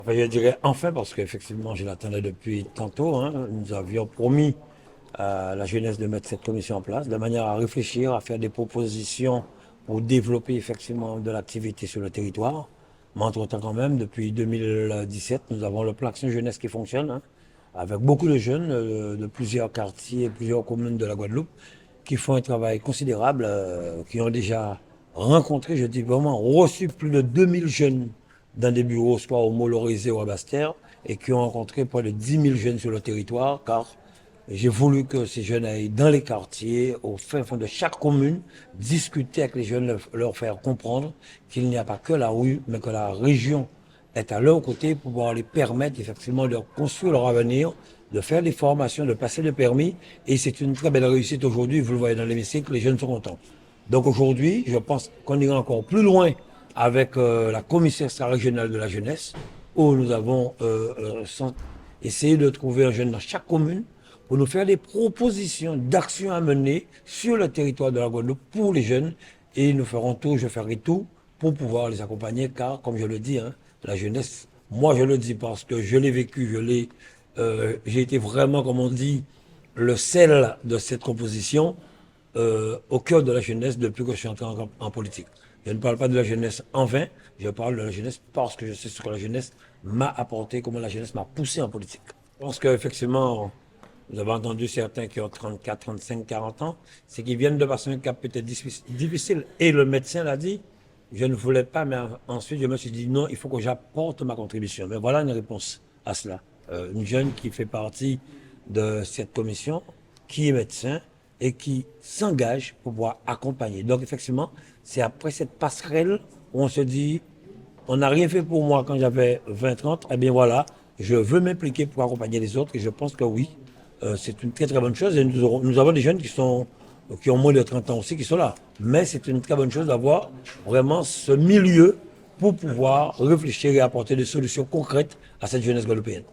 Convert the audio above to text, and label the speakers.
Speaker 1: Enfin, je dirais enfin, parce qu'effectivement, je l'attendais depuis tantôt, hein. Nous avions promis à la jeunesse de mettre cette commission en place, de manière à réfléchir, à faire des propositions pour développer effectivement de l'activité sur le territoire. Mais entre-temps, quand même, depuis 2017, nous avons le plan Action Jeunesse qui fonctionne, hein, avec beaucoup de jeunes de plusieurs quartiers, plusieurs communes de la Guadeloupe, qui font un travail considérable, qui ont déjà rencontré, je dis vraiment, reçu plus de 2000 jeunes dans des bureaux, soit au Molorisé ou à Basse-Terre, et qui ont rencontré près de 10 000 jeunes sur le territoire, car j'ai voulu que ces jeunes aillent dans les quartiers, au fin fond de chaque commune, discuter avec les jeunes, leur faire comprendre qu'il n'y a pas que la rue, mais que la région est à leur côté pour pouvoir les permettre effectivement de construire leur avenir, de faire des formations, de passer le permis. Et c'est une très belle réussite aujourd'hui, vous le voyez dans l'hémicycle, les jeunes sont contents. Donc aujourd'hui, je pense qu'on ira encore plus loin avec la commission extra-régionale de la jeunesse, où nous avons essayé de trouver un jeune dans chaque commune pour nous faire des propositions d'actions à mener sur le territoire de la Guadeloupe pour les jeunes. Et nous ferons tout, je ferai tout pour pouvoir les accompagner, car, comme je le dis, hein, la jeunesse, moi je le dis parce que je l'ai vécu, j'ai été vraiment, comme on dit, le sel de cette composition au cœur de la jeunesse depuis que je suis entré en politique. Je ne parle pas de la jeunesse en vain, je parle de la jeunesse parce que je sais ce que la jeunesse m'a apporté, comment la jeunesse m'a poussé en politique. Je pense qu'effectivement, vous avez entendu certains qui ont 34, 35, 40 ans, c'est qu'ils viennent de passer un cap peut-être difficile. Et le médecin l'a dit, je ne voulais pas, mais ensuite je me suis dit non, il faut que j'apporte ma contribution. Mais voilà une réponse à cela. Une jeune qui fait partie de cette commission, qui est médecin et qui s'engage pour pouvoir accompagner. Donc effectivement, c'est après cette passerelle où on se dit, on n'a rien fait pour moi quand j'avais 20-30, eh bien voilà, je veux m'impliquer pour accompagner les autres et je pense que oui, c'est une très très bonne chose et nous avons des jeunes qui ont moins de 30 ans aussi qui sont là. Mais c'est une très bonne chose d'avoir vraiment ce milieu pour pouvoir réfléchir et apporter des solutions concrètes à cette jeunesse guadeloupéenne.